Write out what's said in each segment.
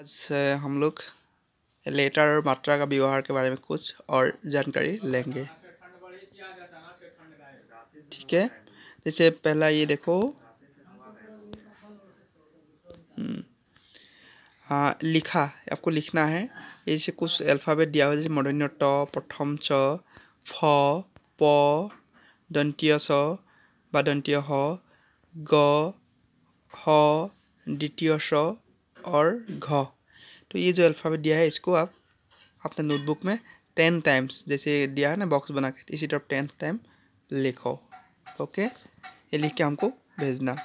आज हम लोग लेटर और मात्रा का व्यवहार के बारे में कुछ और जानकारी लेंगे। ठीक है, जैसे पहला ये देखो, लिखा, आपको लिखना है। जैसे कुछ अल्फ़ाबेट दिया हुआ है, जैसे मूर्धन्य ट, प्रथम च, फ, प, दंतीय स व दंतीय ह, ग, ह, द्वितीय स और घ। तो ये जो अल्फ़ाबेट दिया है इसको आप अपने नोटबुक में 10 टाइम्स, जैसे दिया है ना बॉक्स बना के, इसी तरह 10 टाइम लिखो। ओके, ये लिख के हमको भेजना।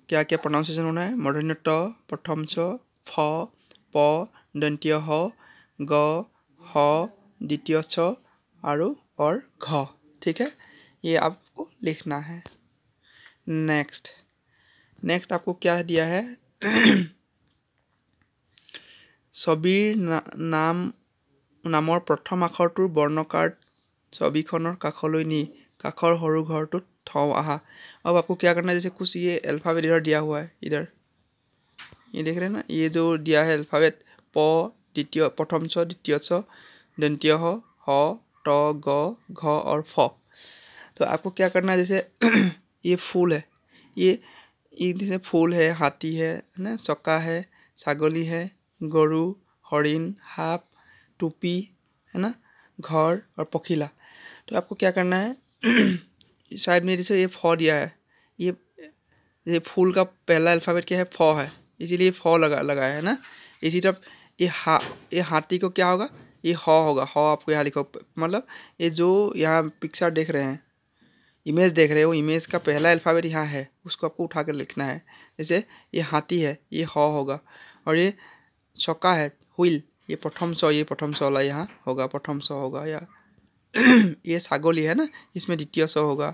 क्या क्या प्रोनाउंसिएशन होना है? मूर्धन्य ट, प्रथम च, फ, प, दंतीय ह, ग, ह, द्वितीय छ और घ। ठीक है, ये आपको लिखना है। नेक्स्ट आपको क्या दिया है? ছবিৰ নামৰ প্ৰথম আখৰটোৰ বৰ্ণকাৰ্ড ছবিখনৰ কাষলৈ নি কাষৰ সৰু ঘৰটোত থওঁ आहा। अब आपको क्या करना है? जैसे कुछ ये अल्फ़ाबेट इधर दिया हुआ है, इधर ये देख रहे हैं ना, ये जो दिया है अल्फ़ाबेट प, द्वितीय प्रथम छ, द्वितीय छ, दंतीय ह, ट, ग, घ और फ। तो आपको क्या करना है? जैसे ये फूल है, ये जैसे फूल है, हाथी है ना, चक्का है, छागली है, गरु, हरिण, हाप, टोपी है ना, घर और पखीला। तो आपको क्या करना है? साइड में जैसे ये फ दिया है, ये फूल का पहला अल्फ़ाबेट क्या है? फ है, इसीलिए फ लगाया है ना। इसी तरफ ये हाथी को क्या होगा? ये ह होगा, ह आपको यहाँ लिखो। मतलब ये जो यहाँ पिक्चर देख रहे हैं, इमेज देख रहे हो, इमेज का पहला अल्फ़ाबेट यहाँ है, उसको आपको उठा कर लिखना है। जैसे ये हाथी है, ये ह होगा, और ये चक्का है, व्हील, ये प्रथम स, ये प्रथम स वाला यहाँ होगा, प्रथम स होगा। या ये छागली है ना, इसमें द्वितीय स होगा,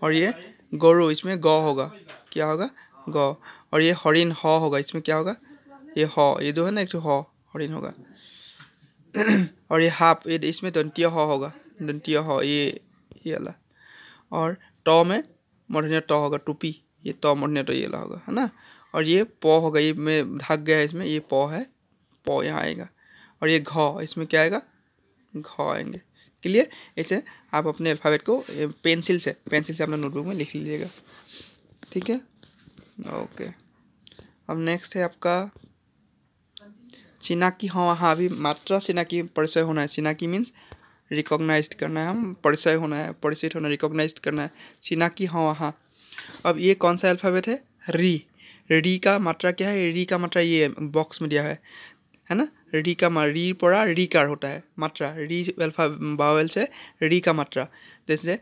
और ये गरु, इसमें ग होगा, क्या होगा? ग। और ये हरिण ह होगा, इसमें क्या होगा? ये ह, ये जो है ना एक तो ह, हरिण होगा। और ये हाप, ये इसमें दंतीय ह होगा, दंतीय ह, ये वाला। और ट में मूर्धन्य ट होगा, टोपी, ये त मूर्धन्य ट ये वाला होगा, है ना। और ये प होगा, ये में ढक गया है, इसमें ये प है, प यहाँ आएगा। और ये घ, इसमें क्या आएगा? घ आएंगे। क्लियर? ऐसे आप अपने अल्फ़ाबेट को पेंसिल से अपने नोटबुक में लिख लीजिएगा। ठीक है, ओके। अब नेक्स्ट है आपका चिनाकी। हाँ, अभी मात्रा चिनाकी परिचय होना है। चिनाकी मीन्स रिकॉग्नाइज्ड करना है, हम परिचय होना है, परिचित होना, रिकॉग्नाइज्ड करना है। चिनाकी हाँ। अब ये कौन सा अल्फ़ाबेट है? री का मात्रा क्या है? री का मात्रा ये बॉक्स में दिया है ना। री पड़ा रीकार होता है मात्रा, री अल्फा बावेल से री का मात्रा। जैसे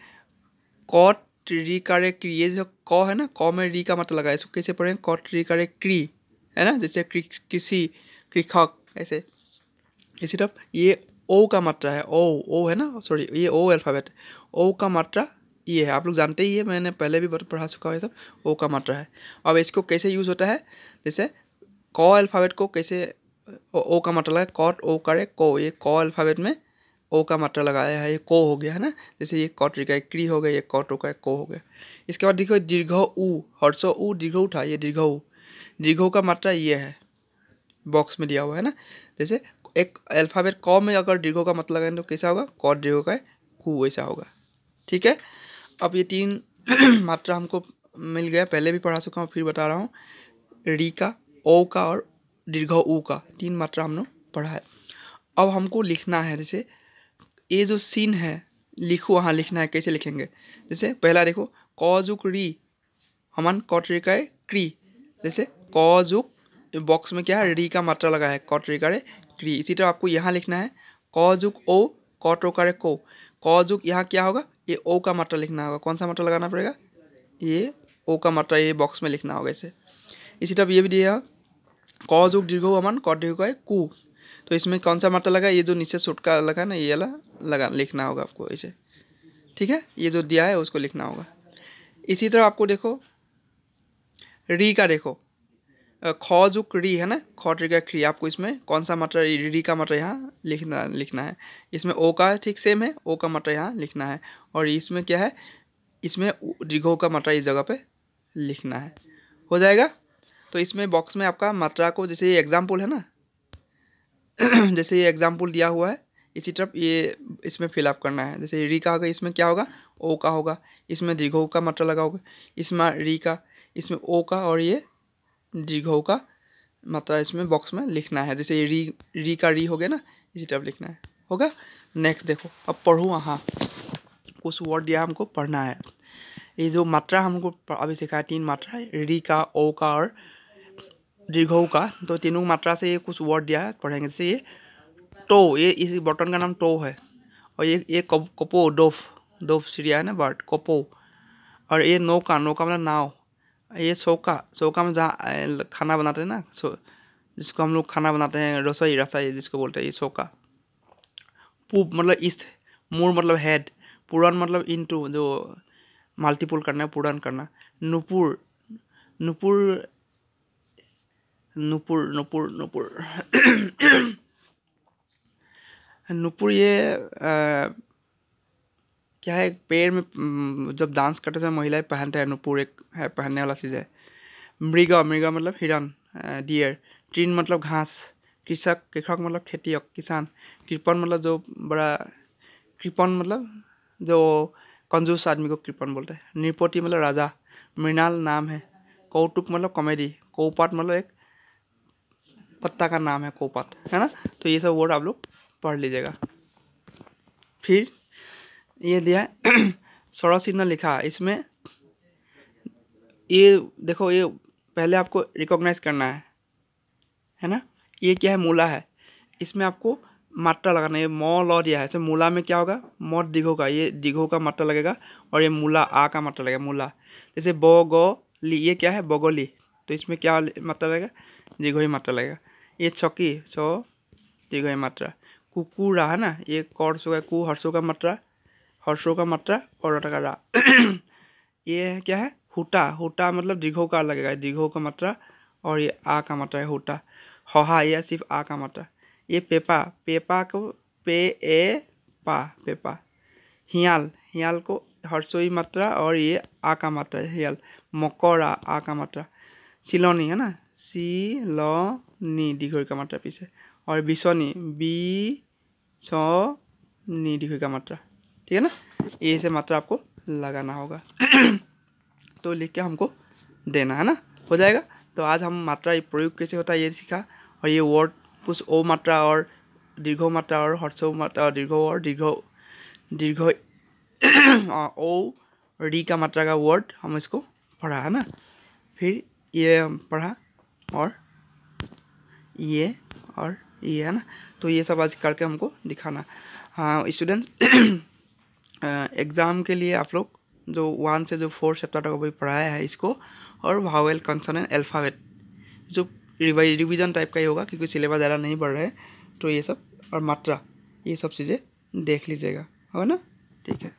कॉट री कारे क्री, ये जो क है ना, क में री का मात्रा लगा है, इसको कैसे पढ़ेंगे? कॉट री कारे क्री, है ना। जैसे किसी, कृषक, ऐसे। इसी तरफ ये ओ का मात्रा है, ओ है ना, सॉरी, ये ओ अल्फ़ाबेट, ओ का मात्रा ये है, आप लोग जानते ही है, मैंने पहले भी पढ़ा चुका हूँ ये सब। ओ का मात्रा है। अब इसको कैसे यूज़ होता है? जैसे क अल्फ़ाबेट को कैसे ओ का मात्रा लगा, कॉट ओ करे को, ये क अल्फ़ाबेट में ओ का मात्रा लगाया है, ये को हो गया है ना। जैसे ये कॉट री का क्री हो गया, ये कॉट ओ का को हो गया। इसके बाद देखो दीर्घ ऊ, हर्षो ऊ दीर्घ उठा, ये दीर्घ ऊ, दीर्घ का मात्रा ये है, बॉक्स में दिया हुआ है ना। जैसे एक अल्फ़ाबेट क में अगर दीर्घ का मतलब लगाएंगे तो कैसा होगा? कॉट दीर्घ का कू, वैसा होगा। ठीक है, अब ये 3 मात्रा हमको मिल गया, पहले भी पढ़ा चुका हूँ, फिर बता रहा हूँ। री का, ओ का और दीर्घ ऊ का 3 मात्रा हमने पढ़ा है। अब हमको लिखना है। जैसे ये जो सीन है, लिखो, वहाँ लिखना है। कैसे लिखेंगे? जैसे पहला देखो, क जुक री, हमान कॉट री का क्री। जैसे क जुक, बॉक्स में क्या है? री का मात्रा लगा है, कॉट री का क्री। इसी तरह आपको यहाँ लिखना है, क जुक ओ, कॉट रो का को। क जुक यहाँ क्या होगा? ये ओ का मात्रा लिखना होगा। कौन सा मात्रा लगाना पड़ेगा? ये ओ का मात्रा, ये बॉक्स में लिखना होगा ऐसे। इसी तरह ये भी दिया, क जुक दीर्घ अमान कॉट दीर्घ का कू। तो इसमें कौन सा मात्रा लगा? ये जो नीचे सूट का लगा ना, ये वाला लगा लिखना होगा आपको ऐसे। ठीक है, ये जो दिया है उसको लिखना होगा। इसी तरह आपको देखो री का, देखो ख जुक री है ना, खॉट री का क्री। आपको इसमें कौन सा मात्रा, री का मात्रा यहाँ लिखना है। इसमें ओ का ठीक सेम है, ओ का मात्रा यहाँ लिखना है। और इसमें क्या है? इसमें दीर्घ का मात्रा इस जगह पे लिखना है। हो जाएगा। तो इसमें बॉक्स में आपका मात्रा को, जैसे ये एग्जाम्पल है ना, जैसे ये एग्जाम्पल दिया हुआ है, इसी तरफ ये इसमें फिलअप करना है। जैसे री का होगा, इसमें क्या होगा, ओ का होगा, इसमें दीर्घ का मात्रा लगा होगा, इसमें री का, इसमें ओ का, और ये दीर्घ का मात्रा इसमें बॉक्स में लिखना है। जैसे ये री का री हो गया ना, इसी तरफ लिखना है। होगा। नेक्स्ट देखो, अब पढ़ूँ। हाँ, कुछ वर्ड दिया हमको पढ़ना है। ये जो मात्रा हमको अभी सिखाया, 3 मात्रा, री का, ओ का और दीर्घ का, तो तीनों मात्रा से ये कुछ वर्ड दिया है, पढ़ेंगे। जैसे ये टो, ये इस बटन का नाम टो है। और ये कपो, डोफ चिड़िया है ना, बर्ड, कपो। और ये नौका मतलब नाव। ये सोका में जहाँ खाना बनाते हैं ना, जिसको हम लोग खाना बनाते हैं, रसोई जिसको बोलते हैं, ये सोका। पूब मतलब ईस्ट, मूर मतलब हेड, पुरान मतलब इनटू, जो मल्टीपल करना, पूरन करना। नुपुर नुपुर ये क्या है, पैर में जब डांस करते समय महिलाएं पहनते हैं नुपुर, एक है पहनने वाला चीज़ है। मृगा मतलब हिरन, डियर। ट्रीन मतलब घास। कृषक मतलब खेतियक, किसान। कृपन मतलब जो बड़ा, कृपन मतलब जो कंजूस आदमी को कृपन बोलते हैं। नृपति मतलब राजा। मृणाल नाम है। कौतुक मतलब कॉमेडी। कौपात मतलब एक पत्ता का नाम है, कौपात, है ना। तो ये सब वर्ड आप लोग पढ़ लीजिएगा। फिर ये दिया है स्वरा चिन्ह लिखा, इसमें ये देखो, ये पहले आपको रिकॉग्नाइज करना है ना। ये क्या है, मूला है। इसमें आपको मात्रा लगाना है। मौ लौ दिया है, इसमें मूला में क्या होगा, मौत दिघो का, ये दिघो का मात्रा लगेगा। और ये मूला आ का मात्रा लगेगा, मूला। जैसे बो गो ली, ये क्या है, बगोली, तो इसमें क्या मात्रा लगेगा, दिघोई मात्रा लगेगा। ये चौकी, सो दिघोई मात्रा। कुकुरा है ना, ये कौरसो का, कु हर्षों का मात्रा, हर्षों का मात्रा, और का रा। ये क्या है, हुटा मतलब दीर्घों का लगेगा, दीर्घों का मात्रा, और ये आ का मात्रा है, हुटा। हहा, यह सिर्फ आ का मात्रा। ये पेपा को पे ए पा, पेपा। हियाल को हर्षोई मात्रा, और ये आ का मात्रा है, हियाल। मकरा, आ का मात्रा। सिलोनी है ना, सिलोनी, दीर्घों का मात्रा पीछे। और बिसोनी, बिसोनी, दीर्घों का मात्रा, ठीक है ना। ये से मात्रा आपको लगाना होगा। तो लिख के हमको देना है ना, हो जाएगा। तो आज हम मात्रा प्रयोग कैसे होता है ये सीखा। और ये वर्ड कुछ ओ मात्रा और दीर्घ मात्रा और हर्षो मात्रा और दीर्घ ओ री का मात्रा का वर्ड हम इसको पढ़ा है ना। फिर ये पढ़ा, और ये है ना। तो ये सब आज करके हमको दिखाना। हाँ स्टूडेंट, एग्ज़ाम के लिए आप लोग जो 1 से जो 4 चैप्टर तक अभी पढ़ाया है इसको, और वावेल, कॉन्सोनेंट, अल्फ़ाबेट, जो रिवीजन टाइप का ही होगा क्योंकि सिलेबस ज़्यादा नहीं बढ़ रहा है। तो ये सब और मात्रा, ये सब चीज़ें देख लीजिएगा, है ना। ठीक है।